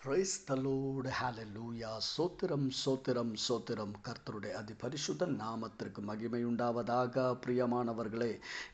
Praise the Lord ஹalleluya சோத்திரம் சோத்திரம் சோத்திரம் கர்த்தருடைய அதிபரிசுத்த நாமத்திற்கு மகிமை உண்டாவதாக. பிரியமானவர்களே,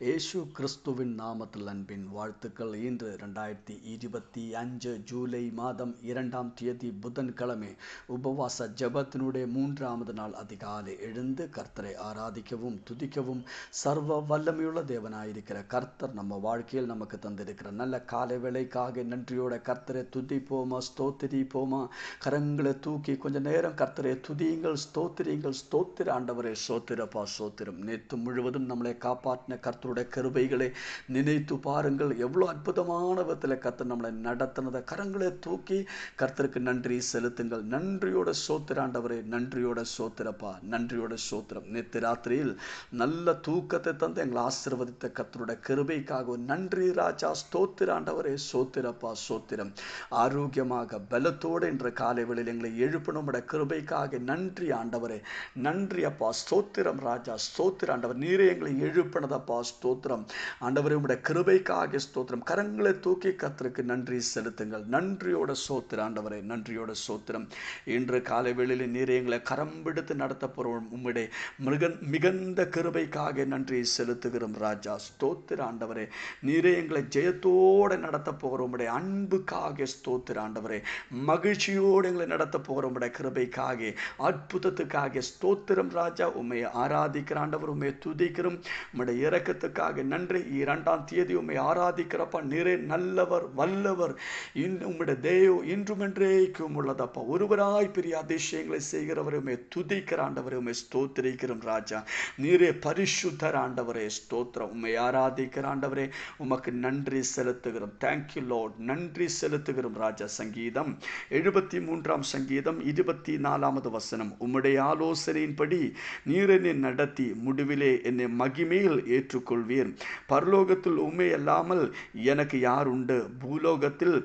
இயேசு கிறிஸ்துவின் நாமத்தில் அன்பின் வாழ்த்துக்கள். இன்று 2025 ஜூலை மாதம் 2ஆம் தேதி புதன்கிழமை உபவாச ஜெபத்தினுடைய 3வது நாள் அதிகாலை எழுந்து கர்த்தரை ஆராதிக்கவும் துதிக்கவும் சர்வ வல்லமையுள்ள தேவனாயிருக்கிற கர்த்தர் நம்ம வாழ்க்கையில் நமக்கு தந்திருக்கிற நல்ல காலை வேளைக்காக நன்றியோட கர்த்தரை துதிப்போமா ஸ்தோத்திரிப்போமா. கரங்களை தூக்கி கொஞ்ச நேரம் கர்த்தரை துதியுங்கள், ஸ்தோத்திரியுங்கள். ஸ்தோத்திர ஆண்டவரே, சோத்திரப்பா சோத்திரம். நேற்று முழுவதும் நம்மளை காப்பாற்றின கர்த்தருடைய கிருபைகளை நினைத்து பாருங்கள். எவ்வளோ அற்புதமான விதத்தில் கர்த்தர் நம்மளை நடத்தினதை கரங்களை தூக்கி கர்த்தருக்கு நன்றி செலுத்துங்கள். நன்றியோட சோத்திர ஆண்டவரே, நன்றியோட சோத்திரப்பா, நன்றியோட சோத்திரம். நேற்று ராத்திரியில் நல்ல தூக்கத்தை தந்து எங்களை ஆசீர்வதித்த கர்த்தருடைய கிருபைக்காக நன்றி ராஜா. ஸ்தோத்திர ஆண்டவரே, சோத்திரப்பா சோத்திரம். ஆரோக்கியமாக பலத்தோடு என்ற காலை வேளையில் எங்களை எழுப்பணும் கிருபைக்காக நன்றி ஆண்டவரே. நன்றி அப்பா, ஸ்தோத்திரம் ராஜா. ஸ்தோத்திர ஆண்டவர், நீரே எங்களை எழுப்பினதப்பா. ஸ்தோத்திரம் ஆண்டவரே, உடைய கிருபைக்காக ஸ்தோத்திரம். கரங்களை தூக்கி கர்த்தருக்கு நன்றி செலுத்துங்கள். நன்றியோட சோத்திர ஆண்டவரே, நன்றியோட சோத்திரம். இன்று காலை வேளையில் நீரே எங்களை கரம் பிடித்து நடத்த போறோம். உம்முடைய மிகுந்த கிருபைக்காக நன்றி செலுத்துகிறோம் ராஜா. ஸ்தோத்திர ஆண்டவரே, நீரே எங்களை ஜெயத்தோடு நடத்த போகிறோம். உடைய அன்புக்காக ஸ்தோத்திர ஆண்டவரே. மகிழ்ச்சியோடு எங்களை நடத்த போகிறோம். கிருபைக்காக அற்புதத்துக்காக ஸ்தோத்திரம் ராஜா. உண்மையை ஆராதிக்கிற ஆண்டவர், உண்மையை துதிக்கிறோம். உம்முடைய இரக்கத்துக்காக நன்றி. 2ஆம் தேதி உண்மை ஆராதிக்கிறப்பா. நீரே நல்லவர் வல்லவர். உம்முடைய தேவ இன்றும் என்றேக்கும் உள்ளதப்பா. ஒருவராய் பெரிய அதிசயங்களை செய்கிறவர், உண்மை துதிக்கிற ஆண்டவர், உண்மை ஸ்தோத்திரிக்கிறோம் ராஜா. நீரே பரிசுத்தர் ஆண்டவரே. ஸ்தோத்திரம். உண்மை ஆராதிக்கிற ஆண்டவரே, உமக்கு நன்றி செலுத்துகிறோம். Thank you Lord. நன்றி செலுத்துகிறோம் ராஜா. சங்கீதம் 73ஆம் சங்கீதம் 24வது வசனம். உம்முடைய ஆலோசனையின்படி நீர் என்னை நடத்தி முடிவிலே என்னை மகிமையில் ஏற்றுக்கொள்வீர். பரலோகத்தில் உண்மை அல்லாமல் எனக்கு யார் உண்டு? பூலோகத்தில்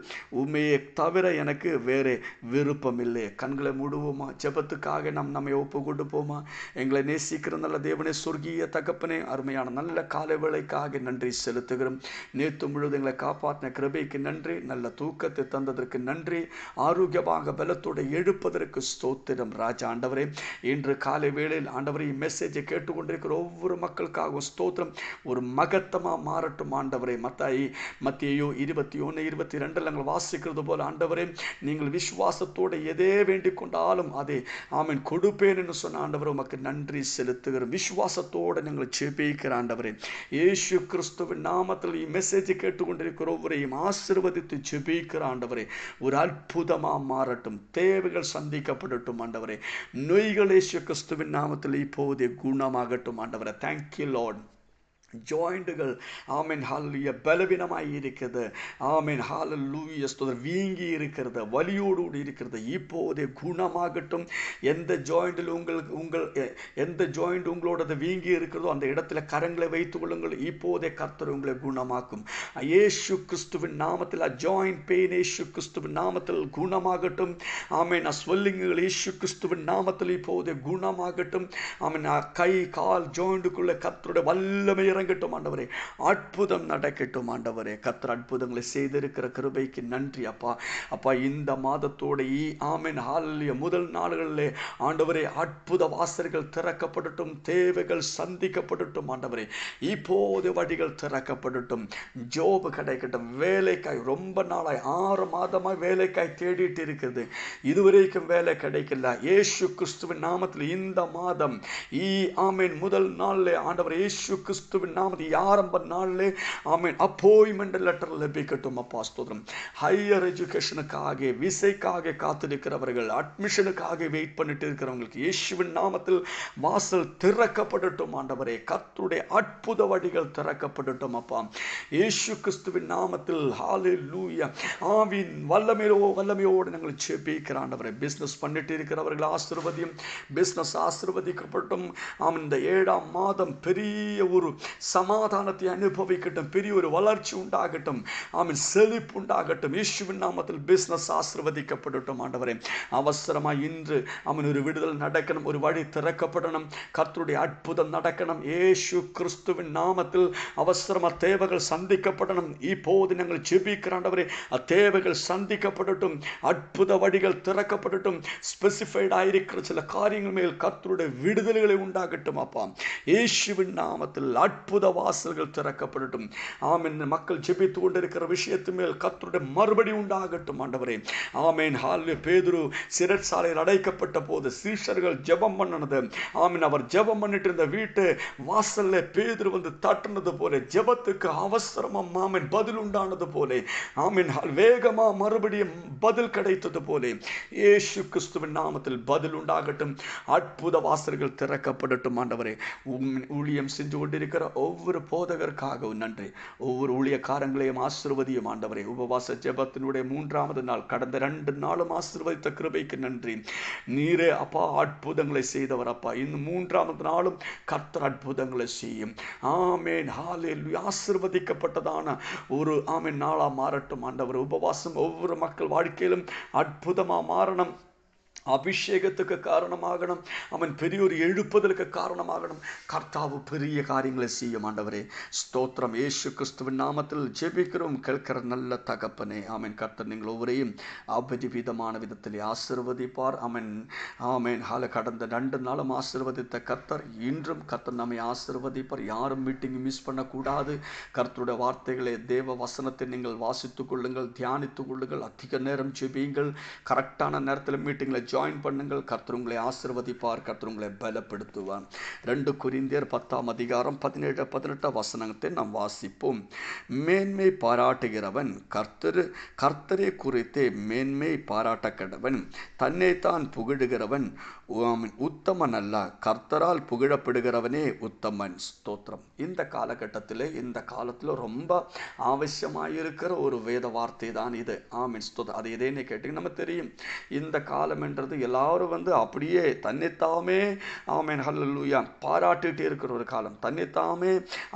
உண்மையை தவிர எனக்கு வேறு விருப்பமில்லை. கண்களை மூடுவோமா? ஜெபத்துக்காக நம்மை ஒப்பு கொடுப்போமா? எங்களை நேசிக்கிற நல்ல தேவனே, சொர்க்கீய தகப்பனே, அருமையான நல்ல காலை வேளைக்காக நன்றி செலுத்துகிறோம். நேற்று முழுவதும் எங்களை காப்பாற்றின கிருபைக்கு நன்றி. நல்ல தூக்கத்தை தந்ததற்கு நன்றி. ஆரோக்கியமாக பலத்தோடு எழுப்பதற்கு ஸ்தோத்திரம் ராஜா. ஆண்டவரே, இன்று காலை வேளையில் ஆண்டவரே, மெசேஜை கேட்டுக்கொண்டிருக்கிற ஒவ்வொரு மக்களுக்காகவும் ஸ்தோத்திரம். ஒரு மகத்தமாக மாறட்டும் ஆண்டவரே. மத்தேயு 21:22 நாங்கள் வாசிக்கிறது போல ஆண்டவரே, நீங்கள் விசுவாசத்தோடு எதே வேண்டிக் கொண்டாலும் அதை ஆமென் கொடுப்பேன் என்று சொன்ன ஆண்டவரே, உமக்கு நன்றி செலுத்துகிறோம். விசுவாசத்தோடு நாங்கள் ஜெபிக்கிற ஆண்டவரே, இயேசு கிறிஸ்துவின் நாமத்தில் மெசேஜை கேட்டுக்கொண்டிருக்கிற ஒவ்வொருவரையும் ஆசீர்வதித்து ஜெபிக்கிற ஆண்டவரே, ஒரு அற்புதமா மாறட்டும். தேவைகள் சந்திக்கப்படட்டும் ஆண்டவரே. நோய்கள் இயேசு கிறிஸ்துவின் நாமத்தில் இப்போதே குணமாகட்டும் ஆண்டவரே. Thank you Lord. ஜாயிண்டுகள் ஆமென் ஹல்லேலூயா பலவீனமாய் இருக்கிறது. ஆமென் ஹல்லேலூயா ஸ்தோத்திரம். வீங்கி இருக்கிறது, வலியோடு இருக்கிறது, இப்போதே குணமாகட்டும். எந்த ஜாயிண்டில் எந்த ஜாயிண்ட் உங்களோட வீங்கி இருக்கிறதோ அந்த இடத்துல கரங்களை வைத்துக் கொள்ளுங்கள். இப்போதே கர்த்தர் உங்களை குணமாக்கும். இயேசு கிறிஸ்துவின் நாமத்தில் ஜாயிண்ட் பெயின் இயேசு கிறிஸ்துவின் நாமத்தில் குணமாகட்டும். ஆமென். ஸ்வெல்லிங்குகள் இயேசு கிறிஸ்துவின் நாமத்தில் இப்போதே குணமாகட்டும். ஆமென். கை கால் ஜாயிண்டுக்குள்ள கர்த்தருடைய வல்லமை இறங்கட்டும் ஆண்டவரே. அற்புதம் நடக்கட்டும் ஆண்டவரே. கர்த்தர் அற்புதங்களை செய்திருக்கிற கிருபைக்கு நன்றி அப்பா. அப்பா, இந்த மாதத்தோட ஆமென் ஹல்லேலூயா முதல் நாள்களிலே ஆண்டவரே, அற்புத வாசல்கள் திறக்கப்படட்டும். தேவைகள் சந்திக்கப்படட்டும் ஆண்டவரே. இப்போது வழிகள் திறக்கப்படட்டும். ஜோபு கிடைக்கட்டும். வேலைக்காய் ரொம்ப நாளாய் 6 மாதமாய் வேலைக்காய் தேடிட்டு இருக்கிறது, இதுவரைக்கும் வேலை கிடைக்கல. இயேசு கிறிஸ்துவின் நாமத்தில் இந்த மாதம் ஆமென் முதல் நாளிலே ஆண்டவர் இயேசு கிறிஸ்துவின் நாமத்தில் ஆரம்ப நாளிலே ஆமென் அப்பாயின்மெண்ட் லெட்டர் லபிக்கட்டும் அப்பா. ஸ்தோத்திரம். ஹையர் எஜுகேஷனுக்காக விசைக்காக காத்திருக்கிறவர்கள், அட்மிஷனுக்காக வெயிட் பண்ணிட்டு இருக்கிறவங்களுக்கு இயேசுவின் நாமத்தில் வாசல் திறக்கப்படட்டும் ஆண்டவரே. கர்த்தருடைய அற்புத வழிகள் திறக்கப்படட்டும் அப்பா. இயேசு கிறிஸ்துவின் நாமத்தில் ஹல்லேலூயா. ஆவின் வல்லமையோடு நாங்கள் ஜெபிக்கிற ஆண்டவரே. பிசினஸ் பண்ணிட்டு இருக்கிறவர்கள் ஆசீர்வதியும். பிசினஸ் ஆசீர்வதிக்கப்பட்டும். இந்த 7ஆம் மாதம் பெரிய ஒரு சமாதானத்தை அனுபவிக்கட்டும், பெரிய ஒரு வளர்ச்சி உண்டாகட்டும், ஆமென், செழிப்பு உண்டாகட்டும். இயேசுவின் நாமத்தில் பிசினஸ் ஆசீர்வதிக்கப்படட்டும் ஆண்டவரே. அவசரமாய் இன்று அவன் ஒரு விடுதல் நடக்கணும், ஒரு வழி திறக்கப்படணும், கர்த்தருடைய அற்புதம் நடக்கணும். இயேசு கிறிஸ்துவின் நாமத்தில் அவசரமா தேவைகள் சந்திக்கப்படணும். இப்போது நாங்கள் ஜெபிக்கிற ஆண்டவரே, தேவைகள் சந்திக்கப்படட்டும், அற்புத வழிகள் திறக்கப்படட்டும். ஸ்பெசிஃபைட் ஆயிருக்கிற சில காரியங்கள் மேல் கர்த்தருடைய விடுதலைகளை உண்டாகட்டும் அப்பா. இயேசுவின் நாமத்தில் அற்புத வாசல்கள் திறக்கப்படட்டும். ஆமென். மக்கள் ஜெபித்து கொண்டிருக்கிற விஷயத்து மேல் கர்த்தருடைய மறுபடி உண்டாகட்டும் ஆண்டவரே. ஆமென். ஹல்லேலூயா. பேதுரு சிறைச்சாலையில் அடைக்கப்பட்ட போது சீஷர்கள் ஜெபம் பண்ணனது, ஆமென், அவர் ஜெபம் பண்ணிட்டு இருந்த வீட்டு வாசல்ல பேதுரு வந்து தட்டுனது போல, ஜெபத்துக்கு அவசரமா ஆமென் பதில் உண்டானது போல, ஆமென், வேகமா மறுபடியும் பதில் கிடைத்தது போல இயேசு கிறிஸ்துவின் நாமத்தில் பதில் உண்டாகட்டும். அற்புத வாசல்கள் திறக்கப்படட்டும் ஆண்டவரே. ஊழியம் செஞ்சு கொண்டிருக்கிற ஒவ்வொரு போதகருக்காகவும் நன்றி. ஒவ்வொரு ஊழியக்காரங்களையும் ஆசீர்வதியும் ஆண்டவரே. உபவாச ஜெபத்தினுடைய 3வது நாள், கடந்த 2 நாளும் ஆசீர்வதித்த கிருபைக்கு நன்றி. நீரே அப்பா அற்புதங்களை செய்தவர் அப்பா. இன்னும் 3வது நாளும் கர்த்தர் அற்புதங்களை செய்யும். ஆமென். ஹல்லேலூயா. ஆசீர்வதிக்கப்பட்டதான ஒரு ஆமென் நாளா மாறட்டும் ஆண்டவர். உபவாசம் ஒவ்வொரு மக்கள் வாழ்க்கையிலும் அற்புதமா மாறணும், அபிஷேகத்துக்கு காரணமாகணும், அவன் பெரிய ஒரு எழுப்புதலுக்கு காரணமாகணும். கர்த்தாவு பெரிய காரியங்களை செய்யும் ஆண்டவரே. ஸ்தோத்திரம். இயேசு கிறிஸ்துவின் நாமத்தில் ஜெபிக்கிறோம் கேட்கிற நல்ல தகப்பனே. ஆமென். கர்த்தர் நீங்கள் ஒவ்வொரையும் அபரிவிதமான விதத்தில் ஆசீர்வதிப்பார். ஆமென். ஆமென். கடந்த 2 நாளும் ஆசீர்வதித்த கர்த்தர் இன்றும் கர்த்தர் நம்மை ஆசீர்வதிப்பார். யாரும் மீட்டிங் மிஸ் பண்ணக்கூடாது. கர்த்தருடைய வார்த்தைகளை, தேவ வசனத்தை நீங்கள் வாசித்துக் கொள்ளுங்கள், தியானித்துக் கொள்ளுங்கள், அதிக நேரம் ஜெபியுங்கள். கரெக்டான நேரத்தில் மீட்டிங்கில் ஜாயின் பண்ணுங்கள். கர்த்தர் உங்களை ஆசீர்வதிப்பார், கர்த்தர் உங்களை பலப்படுத்துவார். 2 கொரிந்தியர் 10ஆம் அதிகாரம் 17-18 வசனத்தை நாம் வாசிப்போம். மேன்மை பாராட்டுகிறவன் கர்த்தரை குறித்தே மேன்மை பாராட்ட கடவன். தன்னைத்தான் புகழுகிறவன் உத்தமன் அல்ல, கர்த்தரால் புகழப்படுகிறவனே உத்தமன். ஸ்தோத்திரம். இந்த காலகட்டத்தில், இந்த காலத்தில் ரொம்ப அவசியமாயிருக்கிற ஒரு வேத வார்த்தை தான் இது. ஆமென். ஸ்தோத்திரம். அது எதேன்னு கேட்டீங்க, நம்ம தெரியும், இந்த காலம் என்றது எல்லாரும் வந்து அப்படியே தன்னைத்தாமே ஆமென் ஹல்லேலூயா பாராட்டிட்டு இருக்கிற ஒரு காலம், தன்னைத்தாமே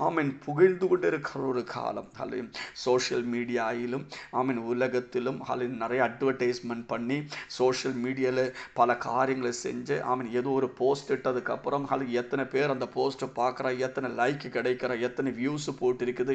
ஆமென் புகழ்ந்து கொண்டு இருக்கிற ஒரு காலம். சோஷியல் மீடியாவிலும் ஆமென் உலகத்திலும் நிறைய அட்வர்டைஸ்மெண்ட் பண்ணி சோஷியல் மீடியாவில் பல காரியங்களை செஞ்சு ஆமென் ஏதோ ஒரு போஸ்ட் இட்டதுக்கு அப்புறம் எத்தனை பேர் அந்த போஸ்ட்டை பார்க்குறா, எத்தனை லைக் கிடைக்கிற, எத்தனை வியூஸ் போட்டிருக்குது,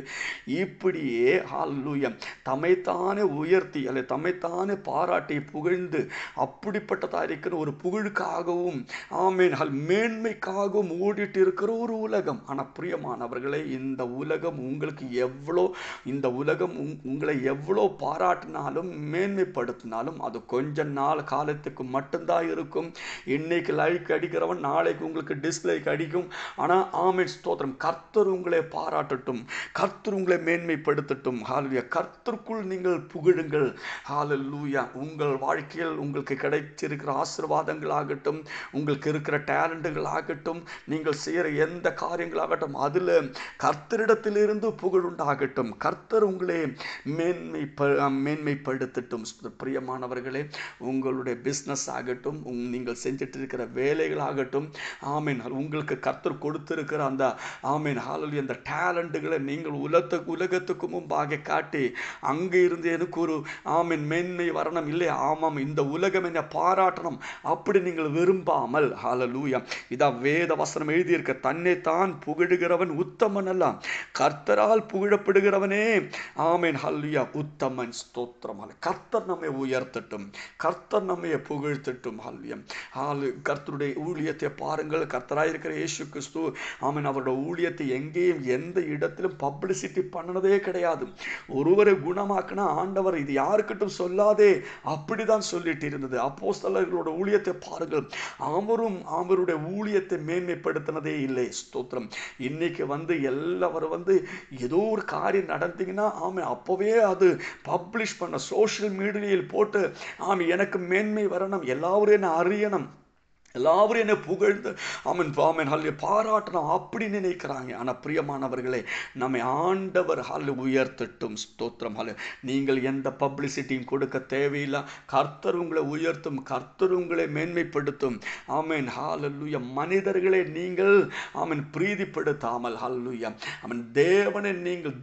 இப்படியே ஹல்லேலூயா தம்மைத்தானே உயர்த்தி அல்லது தம்மைத்தானே பாராட்டி புகழ்ந்து அப்படிப்பட்டதாக இருக்கிற ஒரு புகழுக்காகவும் ஆமென் மேன்மைக்காகவும் ஓடிட்டு இருக்கிற ஒரு உலகம். ஆனால் பிரியமானவர்களே, இந்த உலகம் உங்களுக்கு எவ்வளோ, இந்த உலகம் உங்களை எவ்வளோ பாராட்டினாலும் மேன்மைப்படுத்தினாலும் அது கொஞ்ச நாள் காலத்துக்கு மட்டும்தான் இருக்கும். இன்னைக்கு லைக் அடிக்கிறவன் நாளைக்கு உங்களுக்கு டிஸ்லைக் அடிக்கும். ஆனால் ஆமென் ஸ்தோத்திரம், கர்த்தர் உங்களை பாராட்டட்டும், கர்த்தர் உங்களை மேன்மைப்படுத்தட்டும். ஹல்லேலூயா. கர்த்தருக்குள் நீங்கள் புகழுங்கள். ஹல்லேலூயா. உங்கள் வாழ்க்கையில் உங்களுக்கு கிடைச்சிருக்கிற ஆசீர்வாதங்கள் ஆகட்டும், உங்களுக்கு இருக்கிற டேலண்டுகள் ஆகட்டும், நீங்கள் செய்கிற எந்த காரியங்களாகட்டும், அதில் கர்த்தரிடத்திலிருந்து புகழ் உண்டாகட்டும். கர்த்தர் உங்களை மேன்மைப்படுத்தட்டும். பிரியமானவர்களே, உங்களுடைய பிஸ்னஸ் ஆகட்டும், நீங்கள் செஞ்சிட்டு இருக்கிற வேலைகள் ஆகட்டும், ஆமீன், உங்களுக்கு கர்த்தர் கொடுத்திருக்கிற அந்த ஆமீன் ஹல்லேலூயா அந்த டேலண்ட்டுகளை நீங்கள் உலகத்துக்கு முன்பாக காட்டி அங்கே இருந்து எனக்கு ஒரு ஆமீன் மேன்மை வரணும், இல்லை ஆமாம் இந்த உலகம் என்னை பாராட்டணும் அப்படி நீங்கள் விரும்பாமல் ஹல்லேலூயா இதான் வேத வசனம் எழுதியிருக்க, தன்னைத்தான் புகழுகிறவன் உத்தமன் அல்ல, கர்த்தரால் புகழப்படுகிறவனே ஆமீன் ஹல்லேலூயா உத்தமன். ஸ்தோத்திரம். கர்த்தர் நம்மை உயர்த்தட்டும், கர்த்தர் நம்மை புகழ்த்தட்டும். ஹல்லேலூயா. கர்த்தருடைய ஊழியத்தை பாருங்கள். கர்த்தராயிருக்கிற இயேசு கிறிஸ்து ஆமீன் அவருடைய ஊழியத்தை எங்கேயும் எந்த இடத்திலும் பப்ளிசிட்டி பண்ணதே கிடையாது. ஒருவரை குணமாக்கினா ஆண்டவர் இது யாருக்கிட்டும் சொல்லாதே அப்படிதான் சொல்லிட்டு இருந்தது. அப்போஸ்தலர்களோட ஊழியத்தை பாருங்கள், அவருடைய ஊழியத்தை மேன்மைப்படுத்தினதே இல்லை. ஸ்தோத்திரம். இன்னைக்கு எல்லாரும் ஏதோ ஒரு காரியம் நடந்தீங்கன்னா ஆமாம் அப்போவே அது பப்ளிஷ் பண்ண சோஷியல் மீடியாவில் போட்டு ஆமாம் எனக்கு மேன்மை வரணும், எல்லாரும் என்ன அறியணும், எல்லாரும் என்னை புகழ்ந்து ஆமன் ஆமன் ஹல்லே பாராட்டணும் அப்படி நினைக்கிறாங்க. ஆனால் பிரியமானவர்களே, நம்மை ஆண்டவர் ஹல்லே உயர்த்தட்டும். ஸ்தோத்திரம். ஹல்லே நீங்கள் எந்த பப்ளிசிட்டியும் கொடுக்க தேவையில்லை. கர்த்தர் உங்களை உயர்த்தும், கர்த்தர் உங்களை மேன்மைப்படுத்தும். ஆமேன். ஹல்லேலூயா. மனிதர்களை நீங்கள் ஆமன் பிரீதிப்படுத்தாமல் ஹல்லேலூயா ஆமன்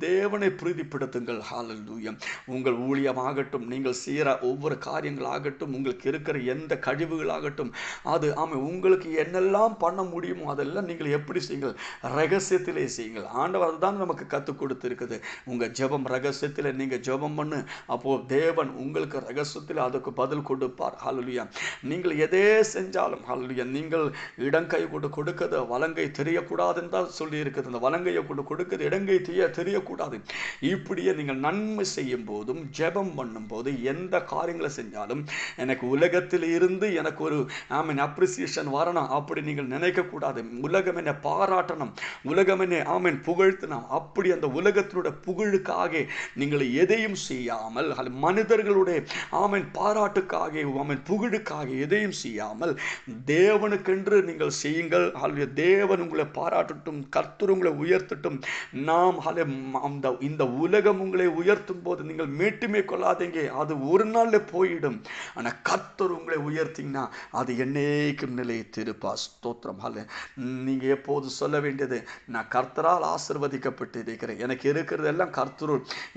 தேவனை பிரீதிப்படுத்துங்கள். ஹல்லேலூயா. உங்கள் ஊழியமாகட்டும், நீங்கள் செய்கிற ஒவ்வொரு காரியங்களாகட்டும், உங்களுக்கு இருக்கிற எந்த கழிவுகளாகட்டும், அது உங்களுக்கு என்னெல்லாம் பண்ண முடியுமோ அதெல்லாம் நீங்கள் எப்படி செய்யுங்கள்? ரகசியத்திலே செய்யுங்கள். ஆண்டவர் அதுதான் நமக்கு கற்றுக் கொடுத்திருக்குது. உங்கள் ஜெபம் ரகசியத்தில் நீங்கள் ஜெபம் பண்ணு, அப்போ தேவன் உங்களுக்கு ரகசியத்தில் அதுக்கு பதில் கொடுப்பார். ஹல்லேலூயா. நீங்கள் எதே செஞ்சாலும் ஹல்லேலூயா, நீங்கள் இடங்கை கொண்டு கொடுக்கிறது வலங்கை தெரியக்கூடாது என்றால் சொல்லி இருக்குது. அந்த வலங்கையை கொண்டு கொடுக்கிறது இடங்கை தெரியக்கூடாது. இப்படியே நீங்கள் நன்மை செய்யும் போதும் ஜெபம் பண்ணும் போது எந்த காரியங்களை செஞ்சாலும் எனக்கு உலகத்தில் இருந்து எனக்கு ஒரு அப்ரிசியேஷன் வரணும் அப்படி நீங்கள் நினைக்கக்கூடாது. உலகம் என்னை பாராட்டணும், உலகம் என்னை ஆமேன் புகழ்த்தணும், அப்படி அந்த உலகத்தினுடைய புகழுக்காக நீங்கள் எதையும் செய்யாமல், மனிதர்களுடைய ஆமேன் பாராட்டுக்காக ஆமேன் புகழுக்காக எதையும் செய்யாமல் தேவனுக்கென்று நீங்கள் செய்யுங்கள். தேவன் உங்களை பாராட்டட்டும், கர்த்தர் உங்களை உயர்த்தட்டும். நாம் இந்த உலகம் உங்களை உயர்த்தும் போது நீங்கள் மேட்டுமே கொள்ளாதீங்க, அது ஒரு நாள்ல போயிடும். ஆனால் கர்த்தர் உங்களை உயர்த்திங்கன்னா அது என்னைக்கும் நிலைத்திருப்பா. ஸ்தோத்திரம். நீங்க எப்போது சொல்ல வேண்டியது, நான் கர்த்தரால் ஆசீர்வதிக்கப்பட்டிருக்கிறேன், எனக்கு இருக்கிறது எல்லாம் கர்த்தர்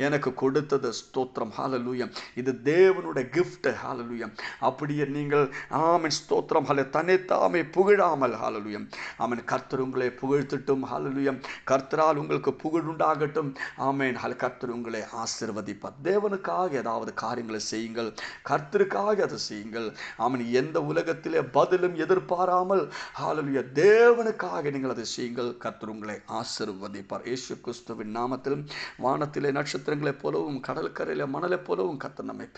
எனக்கு கொடுத்தது. ஸ்தோத்திரம். ஹல்லேலூயா. இது தேவனுடைய கிஃப்ட். ஹல்லேலூயா. அப்படியே நீங்கள் ஆமென் ஸ்தோத்திரம் தன்னைத்தாமே புகழாமல் ஹல்லேலூயா ஆமென் கர்த்தர் உங்களை புகழ்த்தட்டும். ஹல்லேலூயா. கர்த்தரால் உங்களுக்கு புகழ் உண்டாகட்டும். ஆமென். கர்த்தர் உங்களை ஆசீர்வதிப்பார். தேவனுக்காக ஏதாவது காரியங்களை செய்யுங்கள், கர்த்தருக்காக அதை செய்யுங்கள். ஆமென். எந்த உலகத்திலே பதிலும் எதிர்பாராமல் ஹல்லேலூயா தேவனுக்காக நீங்கள் அதை செய்யுங்கள். கர்த்தர் உங்களை ஆசீர்வதிப்பார். இயேசு கிறிஸ்துவின் நாமத்தில் வானத்திலே நட்சத்திரங்களைப் போலவும் கடற்கரையிலே மணலைப் போலவும் கர்த்தர் நம்மை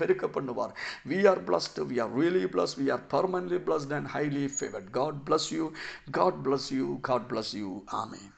பெருக்க பண்ணுவார். We are blessed, we are really blessed, we are permanently blessed and highly favored. God bless you, God bless you, God bless you. Amen.